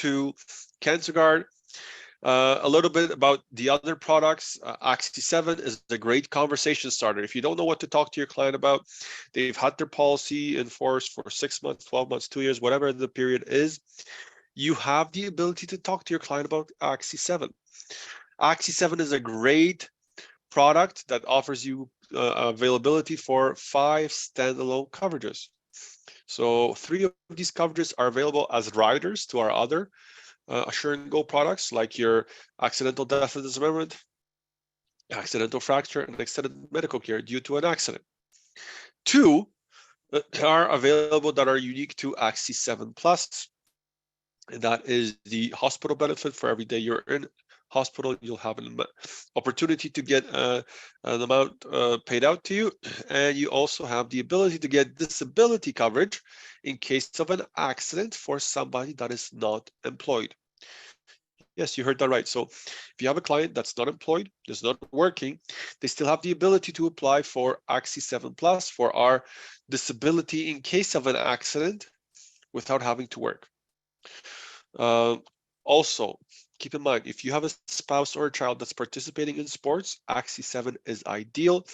to CancerGuard. A little bit about the other products. Axi 7 is a great conversation starter. If you don't know what to talk to your client about, they've had their policy in force for 6 months, 12 months, 2 years, whatever the period is, you have the ability to talk to your client about Axi 7. Axi 7 is a great product that offers you availability for 5 standalone coverages. So 3 of these coverages are available as riders to our other Assure and Go products, like your accidental death and dismemberment, accidental fracture, and extended medical care due to an accident. 2 are available that are unique to Axi 7 Plus, and that is the hospital benefit. For every day you're in hospital, you'll have an opportunity to get an amount paid out to you, and you also have the ability to get disability coverage in case of an accident for somebody that is not employed. Yes, you heard that right. So if you have a client that's not employed, is not working, they still have the ability to apply for Axi 7 Plus for our disability in case of an accident without having to work. Also, keep in mind, if you have a spouse or a child that's participating in sports, Axi 7 is ideal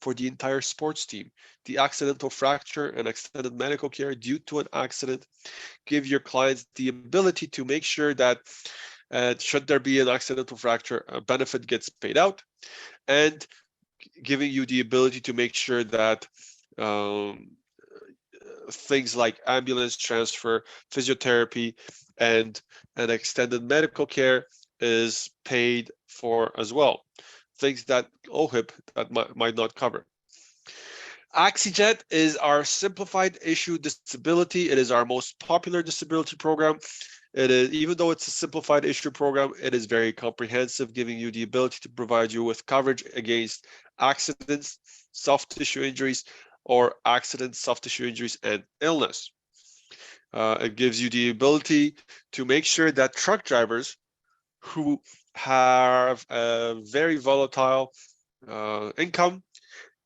for the entire sports team. The accidental fracture and extended medical care due to an accident give your clients the ability to make sure that should there be an accidental fracture, a benefit gets paid out, and giving you the ability to make sure that things like ambulance transfer, physiotherapy, and an extended medical care is paid for as well. Things that OHIP that might not cover. AxiJet is our simplified issue disability. It is our most popular disability program. It is, even though it's a simplified issue program, it is very comprehensive, giving you the ability to provide you with coverage against accidents, soft tissue injuries, or accidents, soft tissue injuries, and illness. It gives you the ability to make sure that truck drivers who have a very volatile income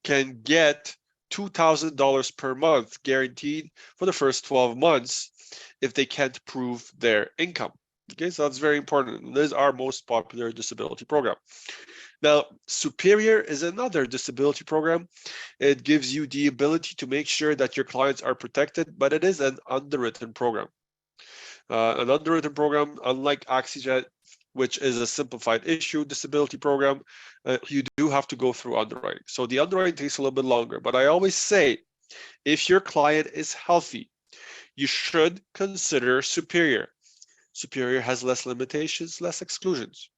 can get $2,000 per month guaranteed for the first 12 months if they can't prove their income. Okay, so that's very important. This is our most popular disability program. Now, Superior is another disability program. It gives you the ability to make sure that your clients are protected, but it is an underwritten program. An underwritten program, unlike AxiJet, which is a simplified issue disability program, you do have to go through underwriting. So the underwriting takes a little bit longer, but I always say, if your client is healthy, you should consider Superior. Superior has less limitations, less exclusions.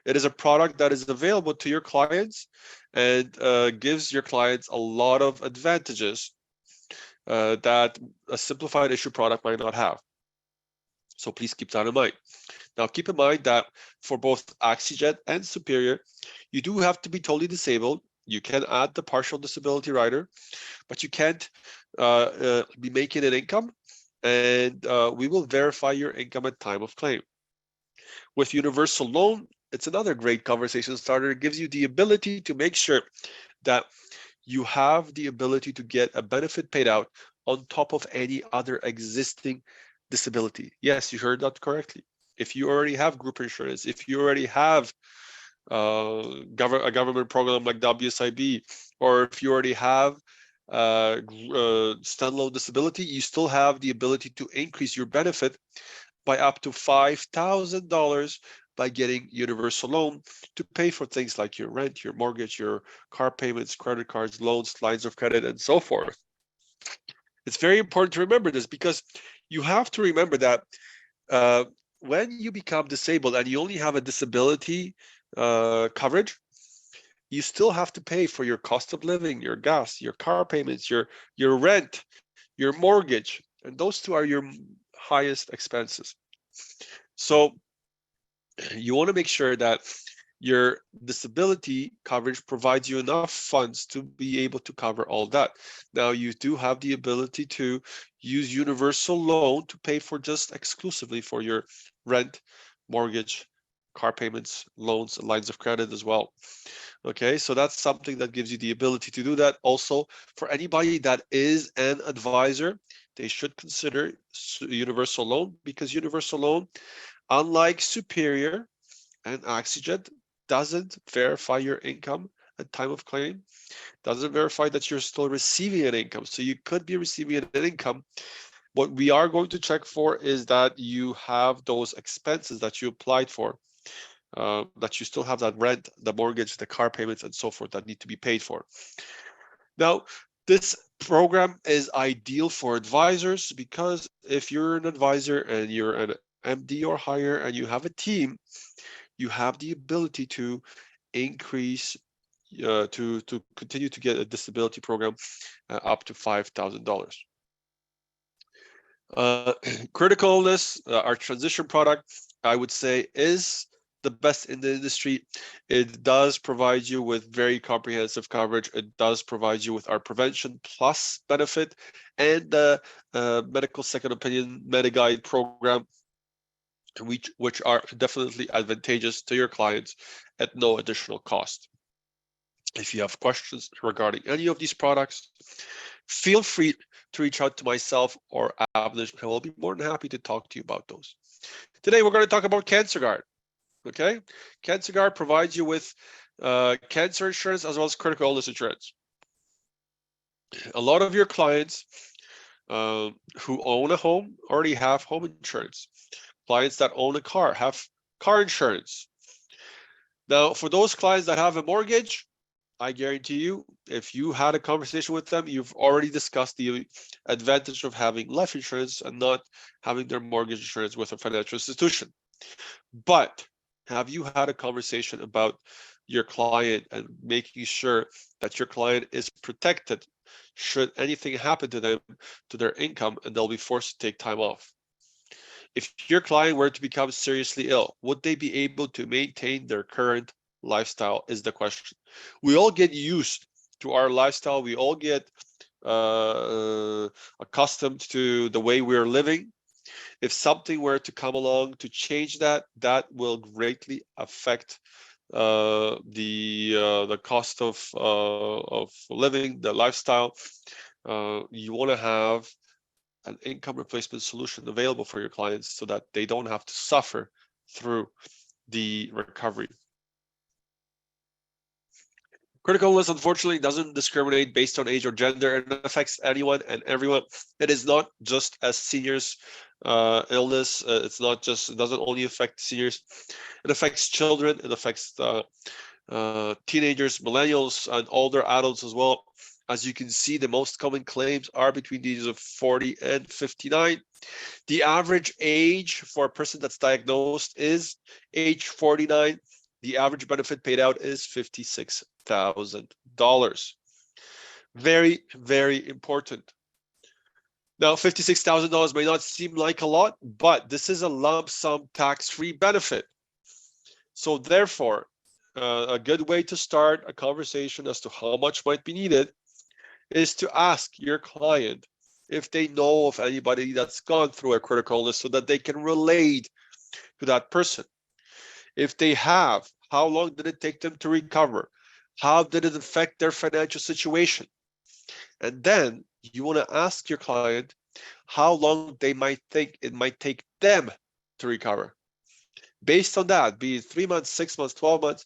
It is a product that is available to your clients and gives your clients a lot of advantages that a simplified issue product might not have. So please keep that in mind. Now, keep in mind that for both AxiJet and Superior, you do have to be totally disabled. You can add the partial disability rider, but you can't be making an income, and we will verify your income at time of claim. With Universal Loan, it's another great conversation starter. It gives you the ability to make sure that you have the ability to get a benefit paid out on top of any other existing disability. Yes, you heard that correctly. If you already have group insurance, if you already have a government program like WSIB, or if you already have standalone disability, you still have the ability to increase your benefit by up to $5,000 by getting Universal Loan to pay for things like your rent, your mortgage, your car payments, credit cards, loans, lines of credit, and so forth. It's very important to remember this, because you have to remember that when you become disabled and you only have a disability coverage, you still have to pay for your cost of living, your gas, your car payments, your rent, your mortgage, and those two are your highest expenses. So you want to make sure that your disability coverage provides you enough funds to be able to cover all that. Now, you do have the ability to use Universal Loan to pay for just exclusively for your rent, mortgage, car payments, loans, lines of credit as well. Okay, so that's something that gives you the ability to do that. Also, for anybody that is an advisor, they should consider universal loan, because universal loan, unlike Superior and Oxygen, doesn't verify your income at time of claim, doesn't verify that you're still receiving an income. So you could be receiving an income. What we are going to check for is that you have those expenses that you applied for, that you still have that rent, the mortgage, the car payments, and so forth that need to be paid for. Now, this program is ideal for advisors, because if you're an advisor and you're an MD or higher and you have a team, you have the ability to increase, to continue to get a disability program up to $5,000. Critical illness, our transition product, I would say, is the best in the industry. It does provide you with very comprehensive coverage. It does provide you with our Prevention Plus benefit and the medical second opinion MediGuide program, which are definitely advantageous to your clients at no additional cost. If you have questions regarding any of these products, feel free to reach out to myself or Avnish. I will be more than happy to talk to you about those. Today, we're going to talk about CancerGuard. Okay, CancerGuard provides you with cancer insurance as well as critical illness insurance. A lot of your clients who own a home already have home insurance. Clients that own a car have car insurance. Now, for those clients that have a mortgage, I guarantee you, if you had a conversation with them, you've already discussed the advantage of having life insurance and not having their mortgage insurance with a financial institution. But have you had a conversation about your client and making sure that your client is protected should anything happen to them, to their income, and they'll be forced to take time off? If your client were to become seriously ill, would they be able to maintain their current lifestyle, is the question. We all get used to our lifestyle. We all get accustomed to the way we're living. If something were to come along to change that, that will greatly affect the cost of living, the lifestyle. You want to have an income replacement solution available for your clients so that they don't have to suffer through the recovery. Critical illness, unfortunately, doesn't discriminate based on age or gender. It affects anyone and everyone. It is not just a seniors illness. It doesn't only affect seniors. It affects children. It affects teenagers, millennials, and older adults as well. As you can see, the most common claims are between the ages of 40 and 59. The average age for a person that's diagnosed is age 49. The average benefit paid out is $56,000. Very, very important. Now, $56,000 may not seem like a lot, but this is a lump sum tax-free benefit. So therefore, a good way to start a conversation as to how much might be needed is to ask your client if they know of anybody that's gone through a critical illness so that they can relate to that person. If they have, how long did it take them to recover? How did it affect their financial situation? And then you want to ask your client how long they might think it might take them to recover. Based on that, be it 3 months, 6 months, 12 months,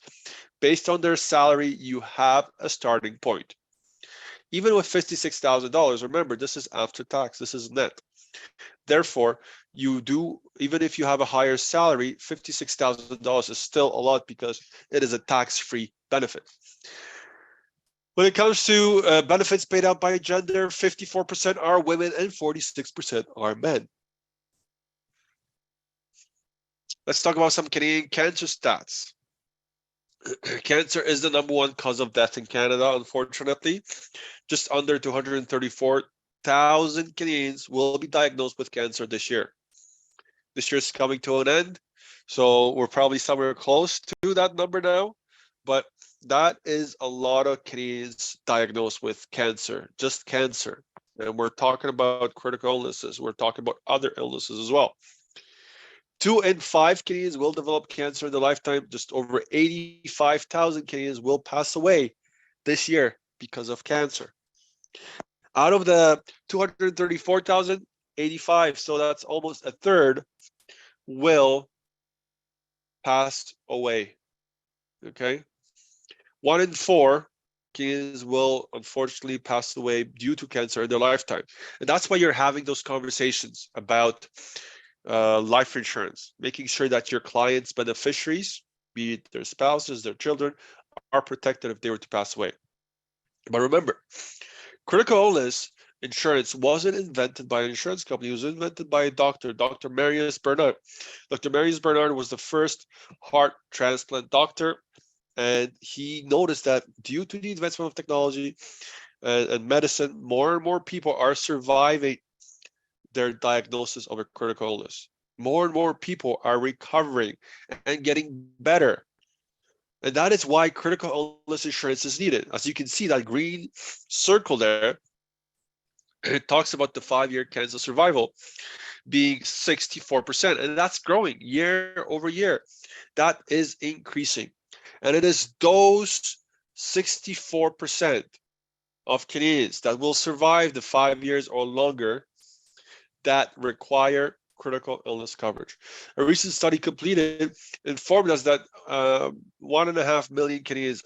based on their salary, you have a starting point. Even with $56,000, remember, this is after tax, this is net. Therefore, you do, even if you have a higher salary, $56,000 is still a lot because it is a tax-free benefit. When it comes to benefits paid out by gender, 54% are women and 46% are men. Let's talk about some Canadian cancer stats. Cancer is the #1 cause of death in Canada, unfortunately. Just under 234,000 Canadians will be diagnosed with cancer this year. This year is coming to an end, so we're probably somewhere close to that number now, but that is a lot of Canadians diagnosed with cancer, just cancer. And we're talking about critical illnesses. We're talking about other illnesses as well. 2 in 5 Canadians will develop cancer in their lifetime. Just over 85,000 Canadians will pass away this year because of cancer. Out of the 234,000, 85, so that's almost a third, will pass away. Okay, 1 in 4 kids will unfortunately pass away due to cancer in their lifetime, and that's why you're having those conversations about life insurance, making sure that your clients' beneficiaries, be it their spouses, their children, are protected if they were to pass away. But remember, critical illness insurance wasn't invented by an insurance company. It was invented by a doctor, Dr. Marius Bernard. Dr. Marius Bernard was the first heart transplant doctor, and he noticed that due to the advancement of technology and medicine, more and more people are surviving their diagnosis of a critical illness. More and more people are recovering and getting better. And that is why critical illness insurance is needed. As you can see, that green circle there, it talks about the 5-year cancer survival being 64%, and that's growing year over year. That is increasing. And it is those 64% of Canadians that will survive the 5 years or longer that require critical illness coverage. A recent study completed informed us that 1.5 million Canadians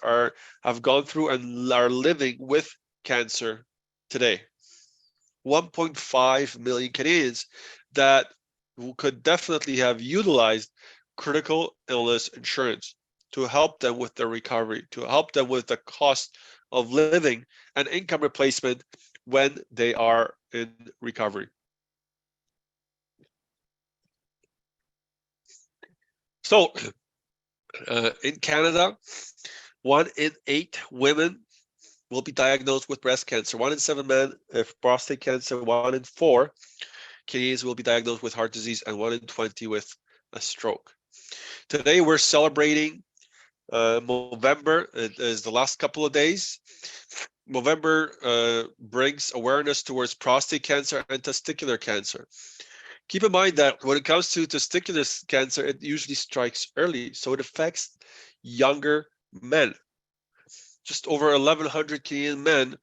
have gone through and are living with cancer today. 1.5 million Canadians that could definitely have utilized critical illness insurance to help them with their recovery, to help them with the cost of living and income replacement when they are in recovery. So in Canada, 1 in 8 women will be diagnosed with breast cancer. 1 in 7 men with prostate cancer. 1 in 4 Canadians will be diagnosed with heart disease, and 1 in 20 with a stroke. Today we're celebrating Movember. It is the last couple of days. Movember brings awareness towards prostate cancer and testicular cancer. Keep in mind that when it comes to testicular cancer, it usually strikes early, so it affects younger men. Just over 1,100 Canadian men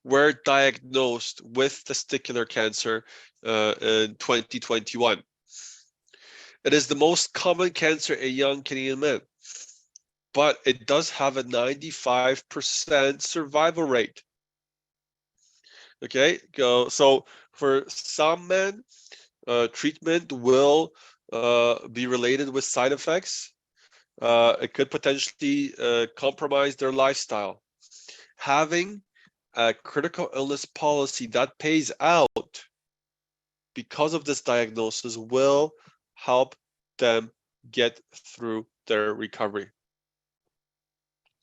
were diagnosed with testicular cancer in 2021. It is the most common cancer in young Canadian men, but it does have a 95% survival rate. Okay, so for some men, treatment will be related with side effects. It could potentially compromise their lifestyle. Having a critical illness policy that pays out because of this diagnosis will help them get through their recovery.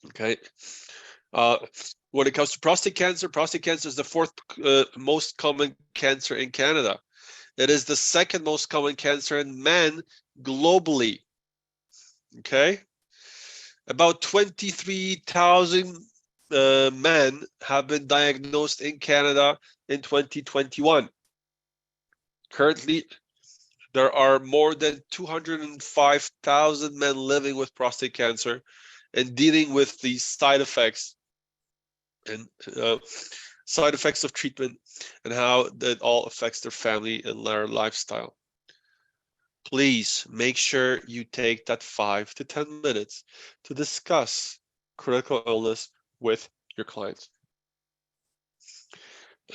Okay. When it comes to prostate cancer is the 4th most common cancer in Canada. It is the 2nd most common cancer in men globally. Okay. About 23,000 men have been diagnosed in Canada in 2021. Currently, there are more than 205,000 men living with prostate cancer and dealing with the side effects and side effects of treatment and how that all affects their family and their lifestyle. Please make sure you take that 5 to 10 minutes to discuss critical illness with your clients.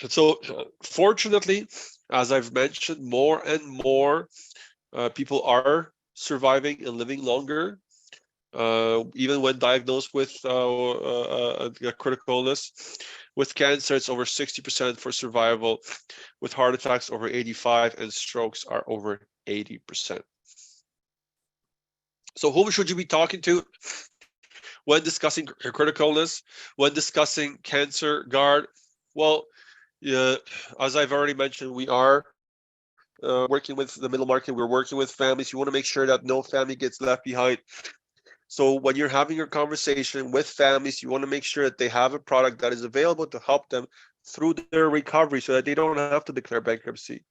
So fortunately, as I've mentioned, more and more people are surviving and living longer, even when diagnosed with critical illness. With cancer, it's over 60% for survival. With heart attacks, over 85%, and strokes are over 80%. So whom should you be talking to when discussing critical illness, when discussing Cancer Guard? Well, as I've already mentioned, we are working with the middle market. We're working with families. You want to make sure that no family gets left behind. So when you're having your conversation with families, you want to make sure that they have a product that is available to help them through their recovery so that they don't have to declare bankruptcy.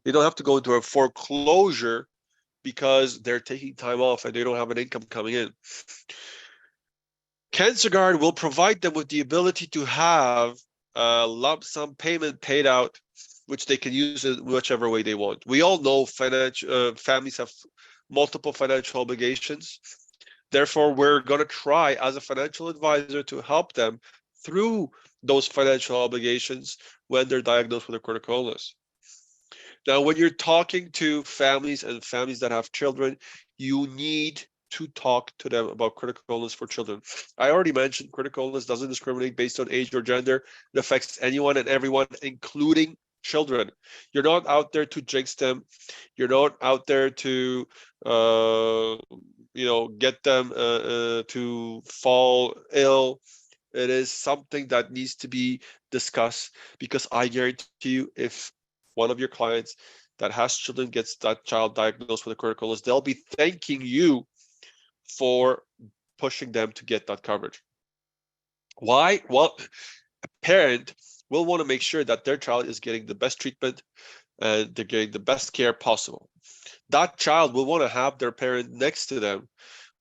They don't have to go into a foreclosure because they're taking time off and they don't have an income coming in. Cancer Guard will provide them with the ability to have a lump sum payment paid out, which they can use in whichever way they want. We all know families have multiple financial obligations. Therefore, we're going to try as a financial advisor to help them through those financial obligations when they're diagnosed with a critical illness. Now, when you're talking to families and families that have children, you need to talk to them about critical illness for children. I already mentioned critical illness doesn't discriminate based on age or gender. It affects anyone and everyone, including children. You're not out there to jinx them. You're not out there to get them to fall ill. It is something that needs to be discussed, because I guarantee you, if one of your clients that has children gets that child diagnosed with a critical illness, they'll be thanking you for pushing them to get that coverage. Why? Well, a parent will want to make sure that their child is getting the best treatment and they're getting the best care possible. That child will want to have their parent next to them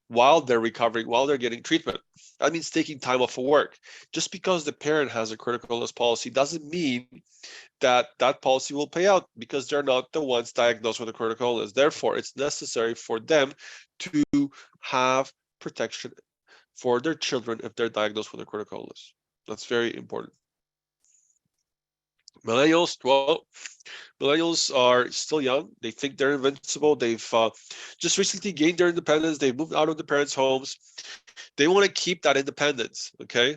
while they're recovering, while they're getting treatment. That means taking time off of work. Just because the parent has a critical illness policy doesn't mean that that policy will pay out, because they're not the ones diagnosed with a critical illness. Therefore, it's necessary for them to have protection for their children if they're diagnosed with a critical illness. That's very important. Millennials, well, millennials are still young. They think they're invincible. They've just recently gained their independence. They've moved out of the parents' homes. They want to keep that independence, okay?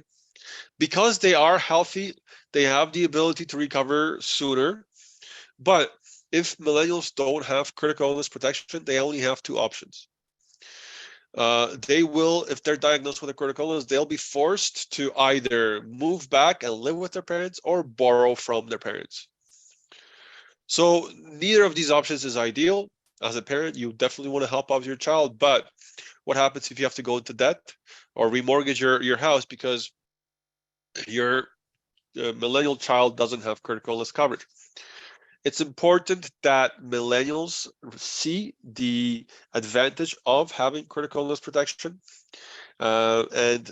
Because they are healthy, they have the ability to recover sooner. But if millennials don't have critical illness protection, they only have two options. They will, if they're diagnosed with a critical illness, they'll be forced to either move back and live with their parents or borrow from their parents. So neither of these options is ideal. As a parent, you definitely want to help out your child, but what happens if you have to go into debt or remortgage your house because your millennial child doesn't have critical illness coverage? It's important that millennials see the advantage of having critical illness protection and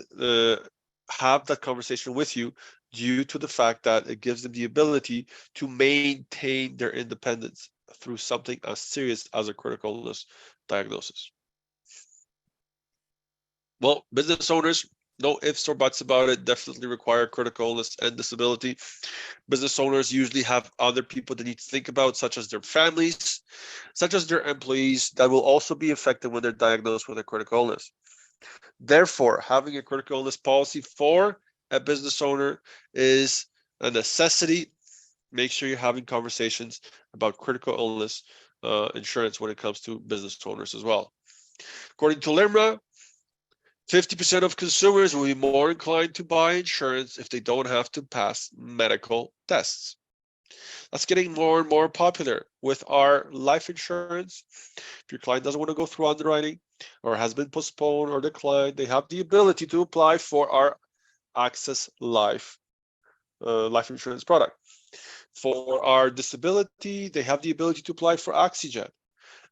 have that conversation with you, due to the fact that it gives them the ability to maintain their independence through something as serious as a critical illness diagnosis. Well, business owners, no ifs or buts about it, definitely require critical illness and disability. Business owners usually have other people they need to think about, such as their families, such as their employees, that will also be affected when they're diagnosed with a critical illness. Therefore, having a critical illness policy for a business owner is a necessity. Make sure you're having conversations about critical illness insurance when it comes to business owners as well. According to LIMRA, 50% of consumers will be more inclined to buy insurance if they don't have to pass medical tests. That's getting more and more popular with our life insurance. If your client doesn't want to go through underwriting or has been postponed or declined, they have the ability to apply for our Access Life life insurance product. For our disability, they have the ability to apply for Oxygen.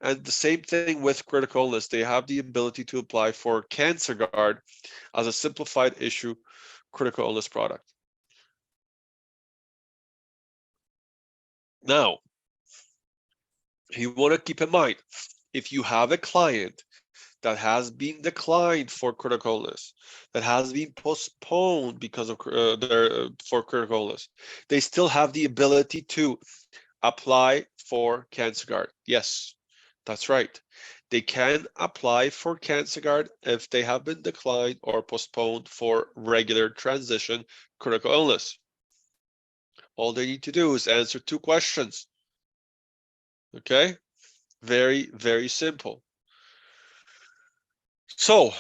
And the same thing with critical illness. They have the ability to apply for Cancer Guard as a simplified issue critical illness product. Now, you want to keep in mind, if you have a client that has been declined for critical illness, that has been postponed because of for critical illness, they still have the ability to apply for Cancer Guard. Yes, that's right. They can apply for Cancer Guard if they have been declined or postponed for regular transition critical illness. All they need to do is answer 2 questions. Okay? Very, very simple. So,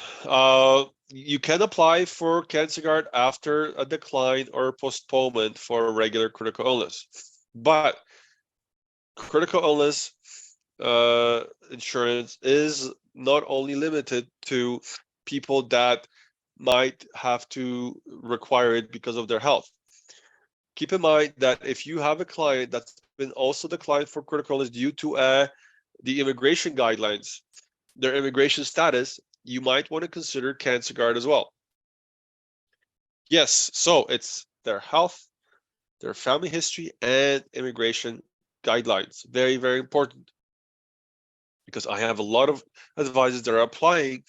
you can apply for Cancer Guard after a decline or postponement for a regular critical illness. But critical illness insurance is not only limited to people that might have to require it because of their health. Keep in mind that if you have a client that's been also declined for critical illness due to the immigration guidelines, their immigration status, you might want to consider Cancer Guard as well. Yes, so it's their health, their family history and immigration guidelines. Very, very important, because I have a lot of advisors that are applying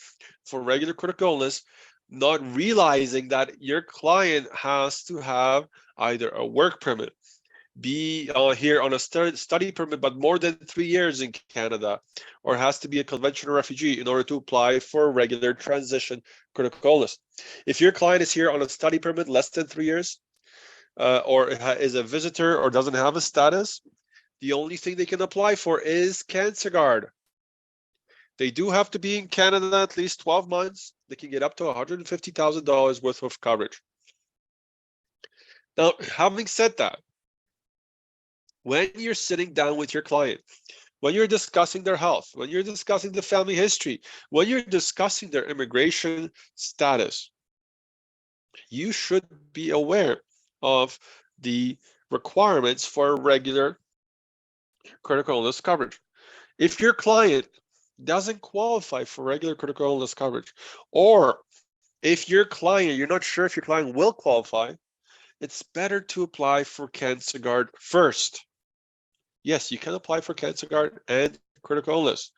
for regular critical illness, not realizing that your client has to have either a work permit, be here on a study permit, but more than 3 years in Canada, or has to be a conventional refugee in order to apply for regular transition critical illness. If your client is here on a study permit less than 3 years, or is a visitor or doesn't have a status, the only thing they can apply for is CancerGuard. They do have to be in Canada at least 12 months. They can get up to $150,000 worth of coverage. Now, having said that, when you're sitting down with your client, when you're discussing their health, when you're discussing the family history, when you're discussing their immigration status, you should be aware of the requirements for regular critical illness coverage. If your client doesn't qualify for regular critical illness coverage, or if your client, you're not sure if your client will qualify, it's better to apply for CancerGuard first. Yes, you can apply for CancerGuard and critical illness.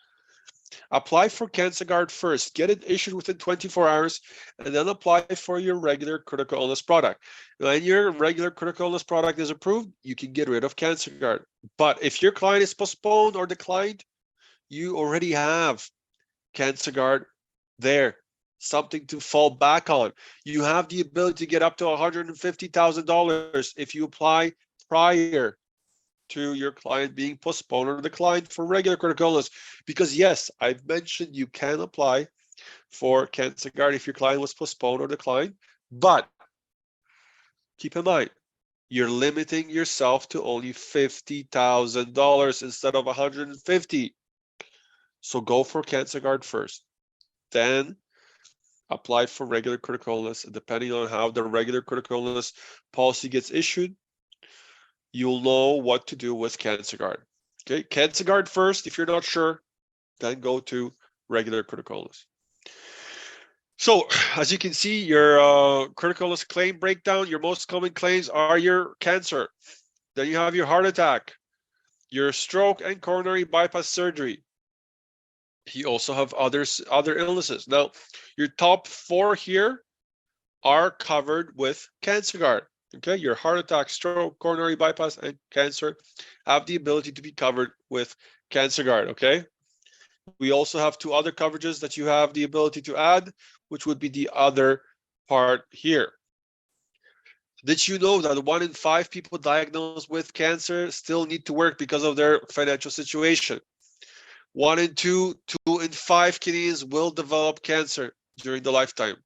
Apply for CancerGuard first, get it issued within 24 hours, and then apply for your regular critical illness product. When your regular critical illness product is approved, you can get rid of CancerGuard. But if your client is postponed or declined, you already have CancerGuard there, something to fall back on. You have the ability to get up to $150,000 if you apply prior to your client being postponed or declined for regular critical illness. Because yes, I've mentioned you can apply for CancerGuard if your client was postponed or declined, but keep in mind, you're limiting yourself to only $50,000 instead of $150,000. So go for CancerGuard first, then apply for regular critical illness. Depending on how the regular critical illness policy gets issued, you'll know what to do with CancerGuard. Okay, CancerGuard first. If you're not sure, then go to regular critical illness. So as you can see, your critical illness claim breakdown, your most common claims are your cancer. Then you have your heart attack, your stroke and coronary bypass surgery. You also have other illnesses. Now, your top 4 here are covered with CancerGuard. Okay, your heart attack, stroke, coronary bypass, and cancer have the ability to be covered with CancerGuard. Okay, we also have 2 other coverages that you have the ability to add, which would be the other part here. Did you know that 1 in 5 people diagnosed with cancer still need to work because of their financial situation? 1 in 2, 2 in 5 Canadians will develop cancer during the lifetime.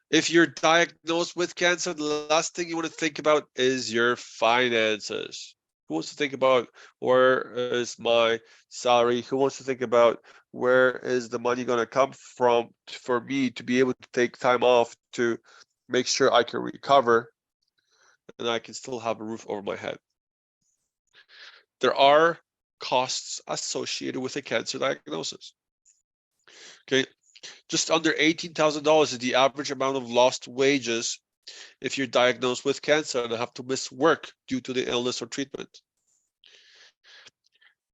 If you're diagnosed with cancer, the last thing you want to think about is your finances. Who wants to think about where is my salary? Who wants to think about where is the money going to come from for me to be able to take time off to make sure I can recover and I can still have a roof over my head? There are costs associated with a cancer diagnosis. Okay, just under $18,000 is the average amount of lost wages if you're diagnosed with cancer and have to miss work due to the illness or treatment.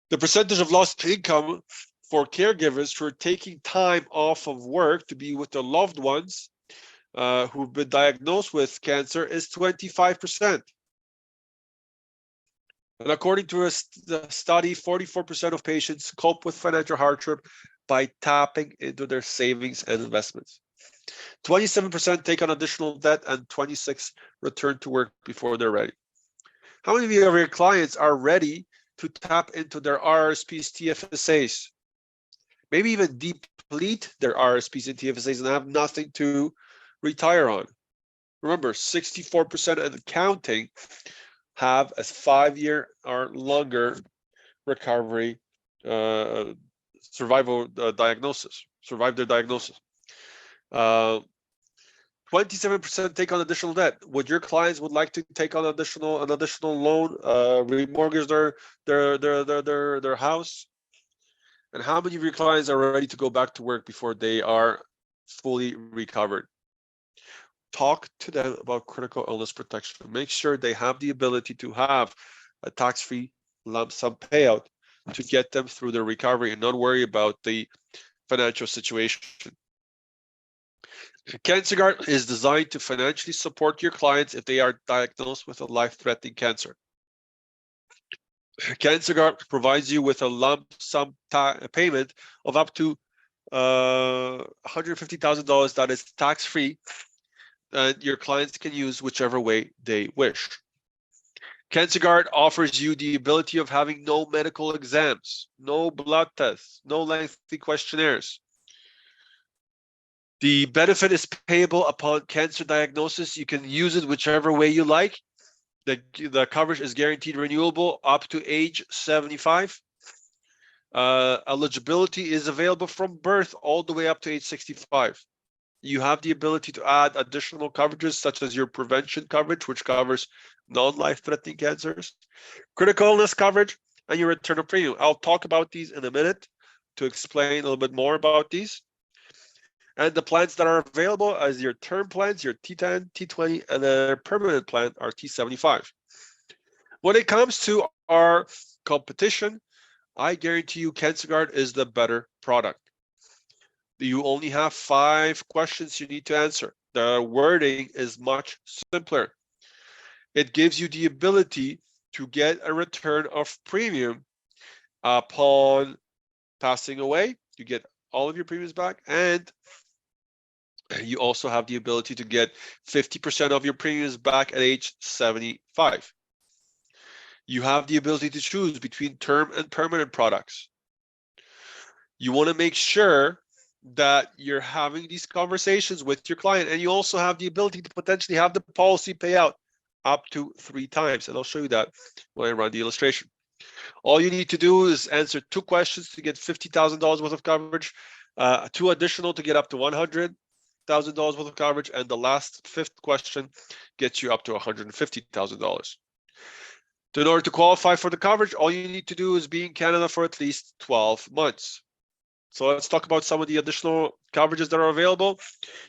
The percentage of lost income for caregivers who are taking time off of work to be with their loved ones who've been diagnosed with cancer is 25%. And according to a study, 44% of patients cope with financial hardship by tapping into their savings and investments. 27% take on additional debt, and 26% return to work before they're ready. How many of your clients are ready to tap into their RRSPs, TFSAs? Maybe even deplete their RRSPs and TFSAs and have nothing to retire on. Remember, 64% and counting have a 5-year or longer recovery survival diagnosis, survive their diagnosis. 27% take on additional debt. Would your clients would like to take on an additional loan, remortgage their house? And how many of your clients are ready to go back to work before they are fully recovered? talk to them about critical illness protection. Make sure they have the ability to have a tax-free lump sum payout to get them through their recovery and not worry about the financial situation. CancerGuard is designed to financially support your clients if they are diagnosed with a life-threatening cancer. CancerGuard provides you with a lump sum payment of up to $150,000 that is tax-free, and your clients can use whichever way they wish. CancerGuard offers you the ability of having no medical exams, no blood tests, no lengthy questionnaires. The benefit is payable upon cancer diagnosis. You can use it whichever way you like. The coverage is guaranteed renewable up to age 75. Eligibility is available from birth all the way up to age 65. You have the ability to add additional coverages such as your prevention coverage, which covers non-life-threatening cancers, critical illness coverage, and your return of premium. I'll talk about these in a minute to explain a little bit more about these. And the plans that are available as your term plans, your T10, T20, and their permanent plan are T75. When it comes to our competition, I guarantee you CancerGuard is the better product. You only have 5 questions you need to answer. The wording is much simpler. It gives you the ability to get a return of premium upon passing away. You get all of your premiums back, and you also have the ability to get 50% of your premiums back at age 75. You have the ability to choose between term and permanent products. You want to make sure that you're having these conversations with your client, and you also have the ability to potentially have the policy pay out up to 3 times, and I'll show you that when I run the illustration. All you need to do is answer 2 questions to get $50,000 worth of coverage, 2 additional to get up to $100,000 worth of coverage, and the last 5th question gets you up to $150,000. In order to qualify for the coverage, all you need to do is be in Canada for at least 12 months. So let's talk about some of the additional coverages that are available.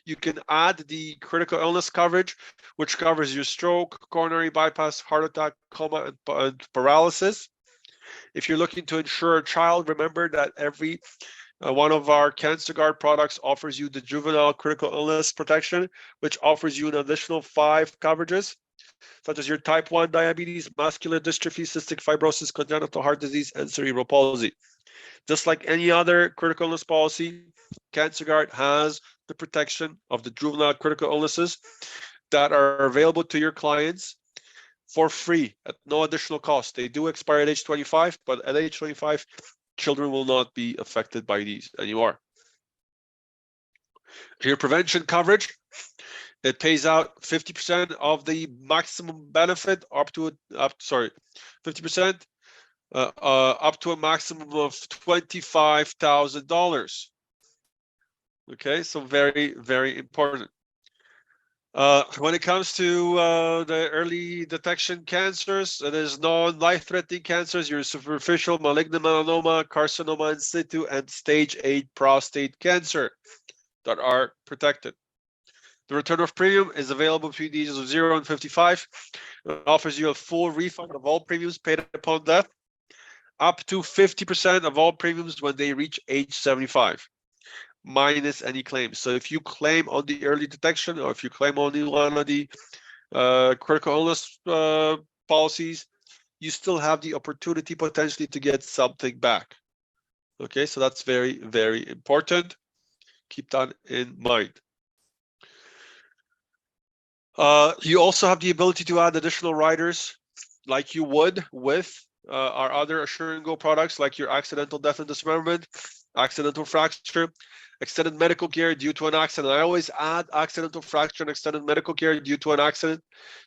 You can add the critical illness coverage, which covers your stroke, coronary bypass, heart attack, coma, and paralysis. If you're looking to insure a child, remember that every one of our CancerGuard products offers you the juvenile critical illness protection, which offers you an additional 5 coverages, such as your type 1 diabetes, muscular dystrophy, cystic fibrosis, congenital heart disease, and cerebral palsy. Just like any other critical illness policy, CancerGuard has the protection of the juvenile critical illnesses that are available to your clients for free at no additional cost. They do expire at age 25, but at age 25, children will not be affected by these anymore. Your prevention coverage, it pays out 50% of the maximum benefit up to 50%. Up to a maximum of $25,000. Okay, so very, very important. When it comes to the early detection cancers, there's non-life-threatening cancers, your superficial malignant melanoma, carcinoma in situ, and stage 8 prostate cancer that are protected. The return of premium is available between the ages of 0 and 55. It offers you a full refund of all premiums paid upon death, up to 50% of all premiums when they reach age 75, minus any claims. So if you claim on the early detection, or if you claim on one of the critical illness policies, you still have the opportunity potentially to get something back. Okay, so that's very, very important. Keep that in mind. You also have the ability to add additional riders like you would with our other Assure and Go products, like your accidental death and dismemberment, accidental fracture, extended medical care due to an accident. I always add accidental fracture and extended medical care due to an accident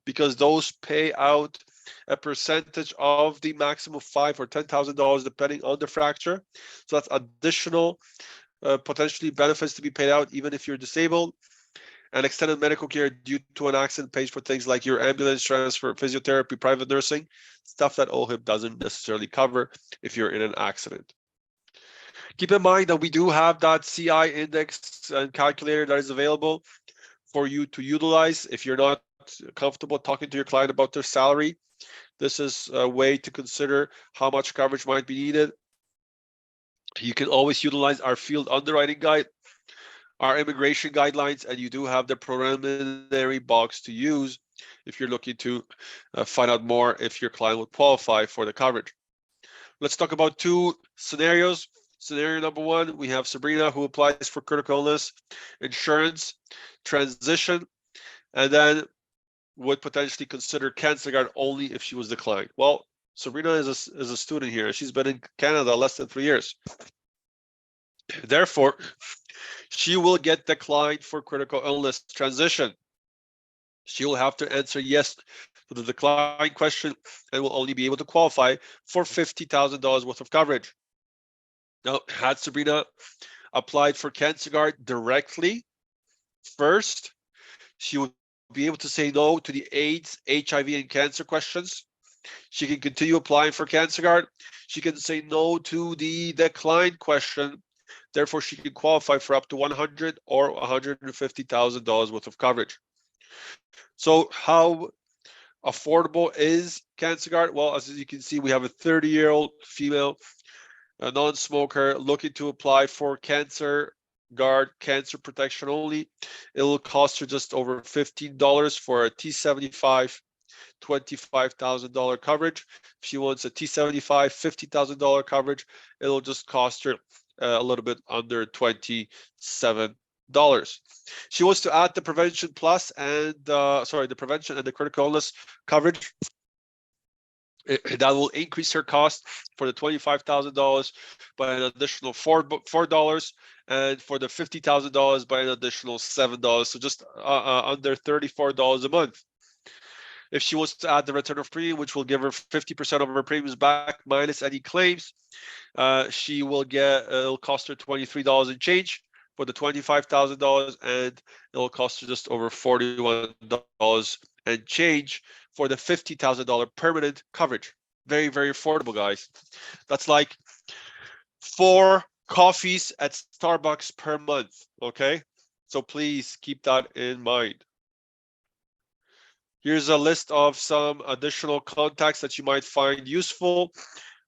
because those pay out a percentage of the maximum $5,000 or $10,000 depending on the fracture. So that's additional potentially benefits to be paid out even if you're disabled. And extended medical care due to an accident pays for things like your ambulance transfer, physiotherapy, private nursing, stuff that OHIP doesn't necessarily cover if you're in an accident. Keep in mind that we do have that CI index and calculator that is available for you to utilize if you're not comfortable talking to your client about their salary. This is a way to consider how much coverage might be needed. You can always utilize our field underwriting guide, our immigration guidelines, and you do have the preliminary box to use if you're looking to find out more if your client would qualify for the coverage. Let's talk about two scenarios. Scenario number one, we have Sabrina who applies for critical illness insurance transition, and then would potentially consider CancerGuard only if she was declined. Well, Sabrina is a student here. She's been in Canada less than 3 years. Therefore, she will get declined for critical illness transition. She will have to answer yes to the decline question and will only be able to qualify for $50,000 worth of coverage. Now, had Sabrina applied for CancerGuard directly first, she would be able to say no to the AIDS, HIV, and cancer questions. She can continue applying for CancerGuard. She can say no to the decline question. Therefore, she can qualify for up to $100,000 or $150,000 worth of coverage. So how affordable is CancerGuard? Well, as you can see, we have a 30-year-old female, a non-smoker, looking to apply for CancerGuard cancer protection only. It will cost her just over $15 for a T75 $25,000 coverage. If she wants a T75 $50,000 coverage, it'll just cost her a little bit under $27. She wants to add the prevention plus and the prevention and the critical illness coverage. That will increase her cost for the $25,000 by an additional $4, and for the $50,000 by an additional $7. So just under $34 a month. If she wants to add the return of premium, which will give her 50% of her premiums back minus any claims, she will get, it'll cost her $23 and change for the $25,000, and it'll cost her just over $41 and change for the $50,000 permanent coverage. Very, very affordable, guys. That's like 4 coffees at Starbucks per month, okay? So please keep that in mind. Here's a list of some additional contacts that you might find useful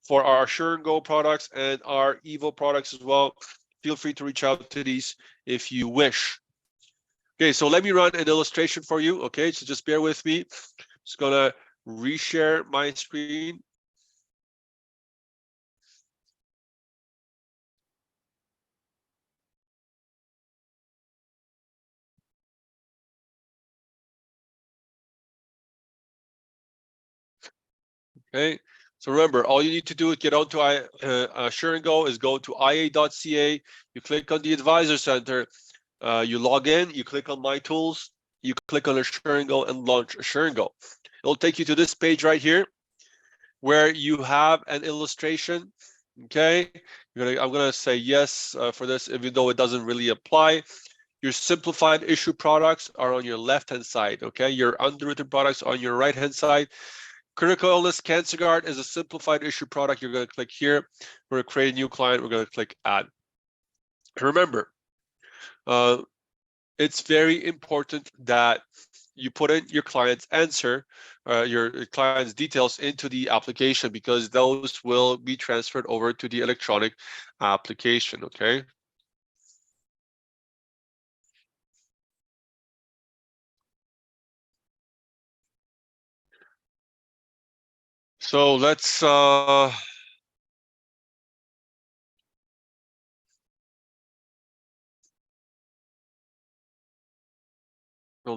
for our Assure and Go products and our Evo products as well. Feel free to reach out to these if you wish. Okay, so let me run an illustration for you. Okay, so just bear with me. Just gonna reshare my screen. Okay, so remember, all you need to do is get onto Assure and Go is go to ia.ca. You click on the Advisor Center. You log in. You click on My Tools. You click on Assure and Go and launch Assure and Go. It'll take you to this page right here, where you have an illustration. Okay, I'm gonna say yes for this, even though it doesn't really apply. Your simplified issue products are on your left-hand side. Okay, your underwritten products on your right-hand side. Critical illness CancerGuard is a simplified issue product. You're going to click here. We're going to create a new client. We're going to click add. Remember, it's very important that you put in your client's answer, your client's details into the application, because those will be transferred over to the electronic application. Okay. So let's fill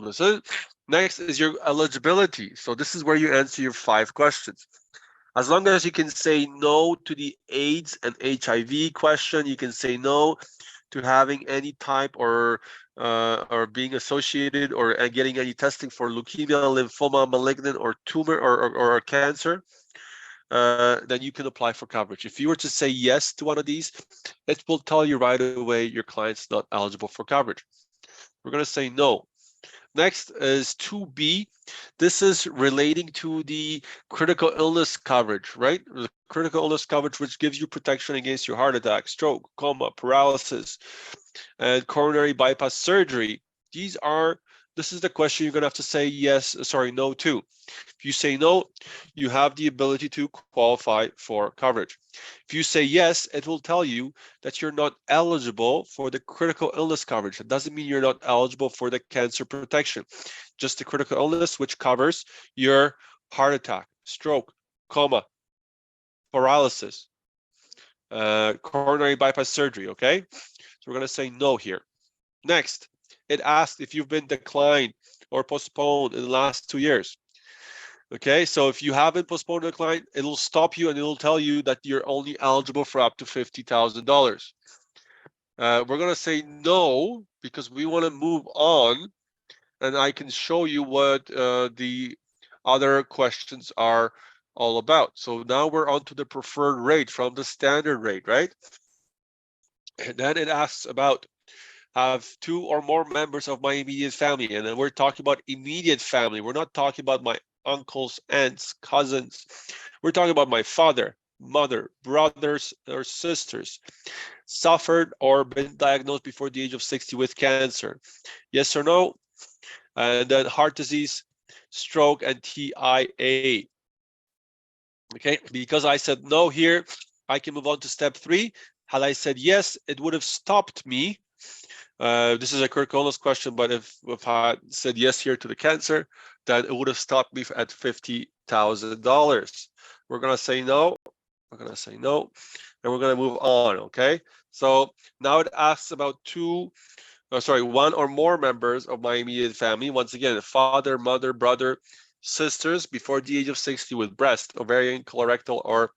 this in. Next is your eligibility. So this is where you answer your 5 questions. As long as you can say no to the AIDS and HIV question, you can say no to having any type or being associated or getting any testing for leukemia, lymphoma, malignant, or tumor or cancer, then you can apply for coverage. If you were to say yes to one of these, it will tell you right away your client's not eligible for coverage. We're going to say no. Next is 2B. This is relating to the critical illness coverage, right? The critical illness coverage, which gives you protection against your heart attack, stroke, coma, paralysis, and coronary bypass surgery. These are this is the question you're going to have to say yes, sorry, no to. If you say no, you have the ability to qualify for coverage. If you say yes, it will tell you that you're not eligible for the critical illness coverage. It doesn't mean you're not eligible for the cancer protection, just the critical illness, which covers your heart attack, stroke, coma, paralysis, coronary bypass surgery, okay? So we're going to say no here. Next, it asks if you've been declined or postponed in the last 2 years. Okay, so if you haven't postponed or declined, it'll stop you and it'll tell you that you're only eligible for up to $50,000. We're going to say no because we want to move on, and I can show you what the other questions are all about. So now we're on to the preferred rate from the standard rate, right? And then it asks about have 2 or more members of my immediate family, and then we're talking about immediate family. We're not talking about my uncles, aunts, cousins. We're talking about my father, mother, brothers or sisters suffered or been diagnosed before the age of 60 with cancer. Yes or no? And then heart disease, stroke, and TIA. Okay, because I said no here, I can move on to step 3. Had I said yes, it would have stopped me. This is a critical illness question, but if I said yes here to the cancer, then it would have stopped me at $50,000. We're gonna say no. We're gonna say no, and we're gonna move on. Okay. So now it asks about 1 or more members of my immediate family. Once again, father, mother, brother, sisters before the age of 60 with breast, ovarian, colorectal, or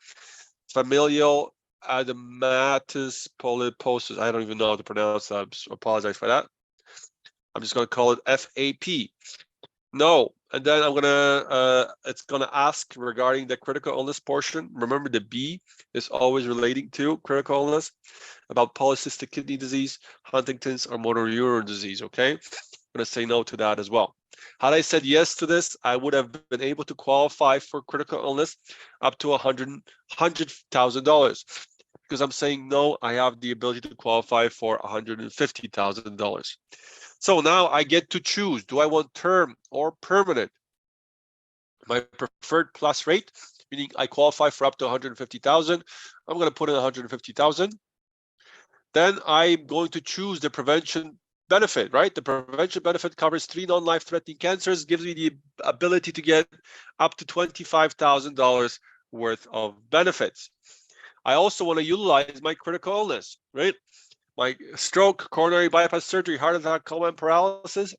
familial adenomatous polyposis. I don't even know how to pronounce that. I apologize for that. I'm just going to call it FAP. No. And then I'm going to, it's going to ask regarding the critical illness portion. Remember, the B is always relating to critical illness, about polycystic kidney disease, Huntington's, or motor neuron disease. Okay. I'm going to say no to that as well. Had I said yes to this, I would have been able to qualify for critical illness up to $100,000. Because I'm saying no, I have the ability to qualify for $150,000. So now I get to choose. Do I want term or permanent? My preferred plus rate, meaning I qualify for up to 150,000. I'm going to put in 150,000. Then I'm going to choose the prevention benefit, right? The prevention benefit covers 3 non-life threatening cancers, gives me the ability to get up to $25,000 worth of benefits. I also want to utilize my critical illness, right? My stroke, coronary bypass surgery, heart attack, coma, and paralysis.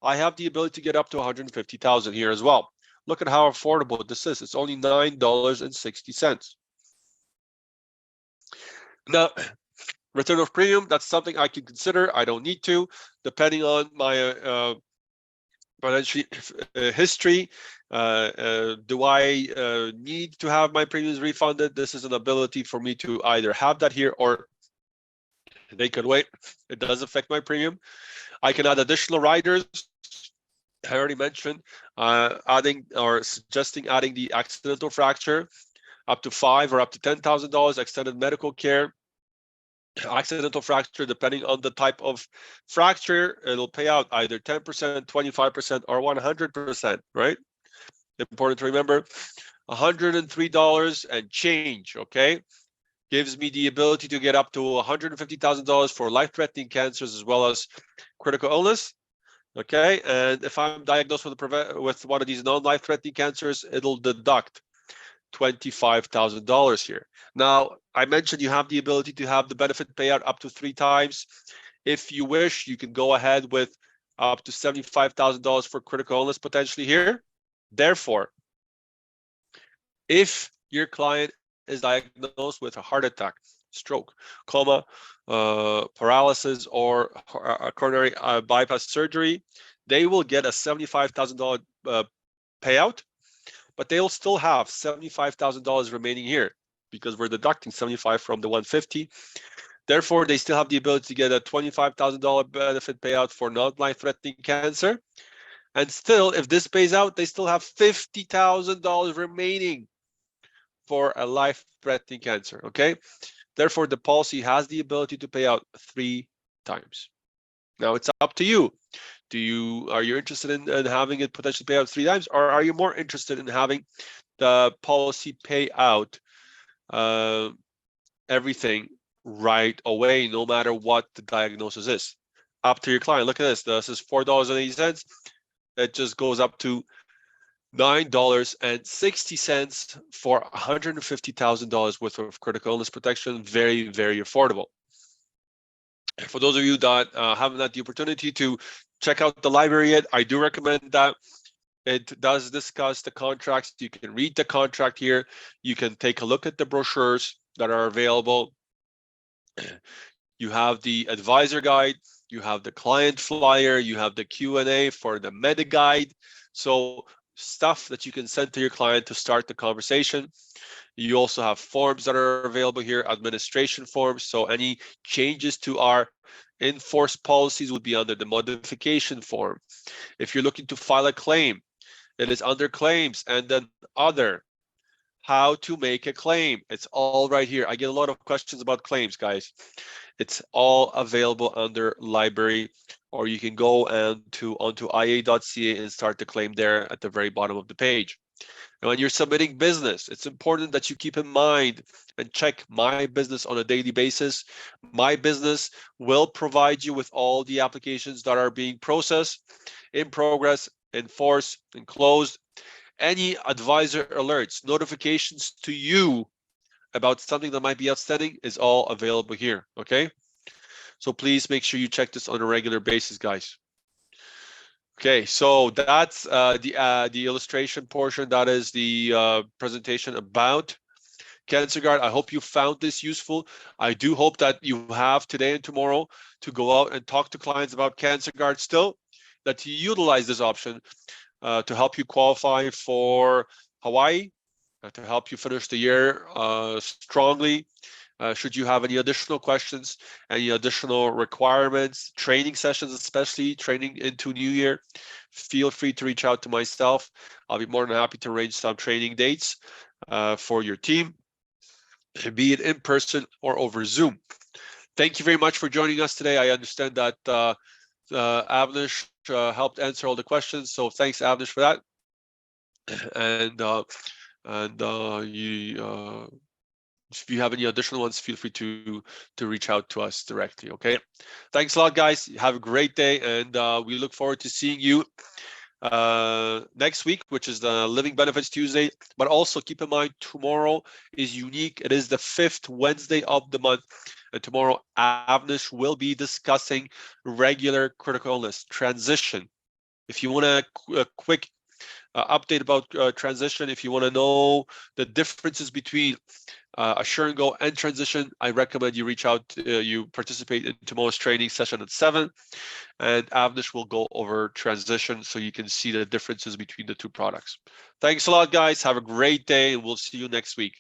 I have the ability to get up to 150,000 here as well. Look at how affordable this is. It's only $9.60. Now, return of premium, that's something I can consider. I don't need to, depending on my financial history. Do I need to have my premiums refunded? This is an ability for me to either have that here or they could wait. It does affect my premium. I can add additional riders. I already mentioned adding or suggesting adding the accidental fracture up to $5,000 or up to $10,000, extended medical care. Accidental fracture, depending on the type of fracture, it'll pay out either 10%, 25%, or 100%, right? Important to remember, $103 and change, okay? Gives me the ability to get up to $150,000 for life-threatening cancers as well as critical illness, okay? And if I'm diagnosed with one of these non-life-threatening cancers, it'll deduct $25,000 here. Now, I mentioned you have the ability to have the benefit payout up to 3 times. If you wish, you can go ahead with up to $75,000 for critical illness potentially here. Therefore, if your client is diagnosed with a heart attack, stroke, coma, paralysis, or coronary bypass surgery, they will get a $75,000 payout, but they'll still have $75,000 remaining here because we're deducting 75 from the 150. Therefore, they still have the ability to get a $25,000 benefit payout for non-life-threatening cancer. And still, if this pays out, they still have $50,000 remaining for a life-threatening cancer, okay? Therefore, the policy has the ability to pay out 3 times. Now it's up to you. Are you interested in having it potentially pay out 3 times, or are you more interested in having the policy pay out everything right away, no matter what the diagnosis is? Up to your client. Look at this. This is $4.80. It just goes up to $9.60 for $150,000 worth of critical illness protection. Very, very affordable. For those of you that haven't had the opportunity to check out the library yet, I do recommend that. It does discuss the contracts. You can read the contract here. You can take a look at the brochures that are available. You have the advisor guide, you have the client flyer, you have the Q&A for the meta guide. So stuff that you can send to your client to start the conversation. You also have forms that are available here, administration forms. So any changes to our enforced policies would be under the modification form. If you're looking to file a claim, it is under claims and then other. How to make a claim. It's all right here. I get a lot of questions about claims, guys. It's all available under library, or you can go onto ia.ca and start the claim there at the very bottom of the page. And when you're submitting business, it's important that you keep in mind and check My Business on a daily basis. My Business will provide you with all the applications that are being processed, in progress, in force, and closed. Any advisor alerts, notifications to you about something that might be outstanding is all available here, okay? So please make sure you check this on a regular basis, guys. Okay, so that's the illustration portion. That is the presentation about CancerGuard. I hope you found this useful. I do hope that you have today and tomorrow to go out and talk to clients about CancerGuard still, that you utilize this option to help you qualify for Hawaii, to help you finish the year strongly. Should you have any additional questions, any additional requirements, training sessions, especially training into New Year, feel free to reach out to myself. I'll be more than happy to arrange some training dates for your team, be it in person or over Zoom. Thank you very much for joining us today. I understand that Avnish helped answer all the questions, so thanks, Avnish, for that. If you have any additional ones, feel free to reach out to us directly. Okay, thanks a lot, guys. Have a great day, and we look forward to seeing you next week, which is the Living Benefits Tuesday. But also keep in mind, tomorrow is unique. It is the 5th Wednesday of the month, and tomorrow Avnish will be discussing regular critical illness transition. If you want a quick update about transition, if you want to know the differences between Assure and Go and transition, I recommend you reach out, you participate in tomorrow's training session at 7, and Avnish will go over transition so you can see the differences between the two products. Thanks a lot, guys. Have a great day, and we'll see you next week.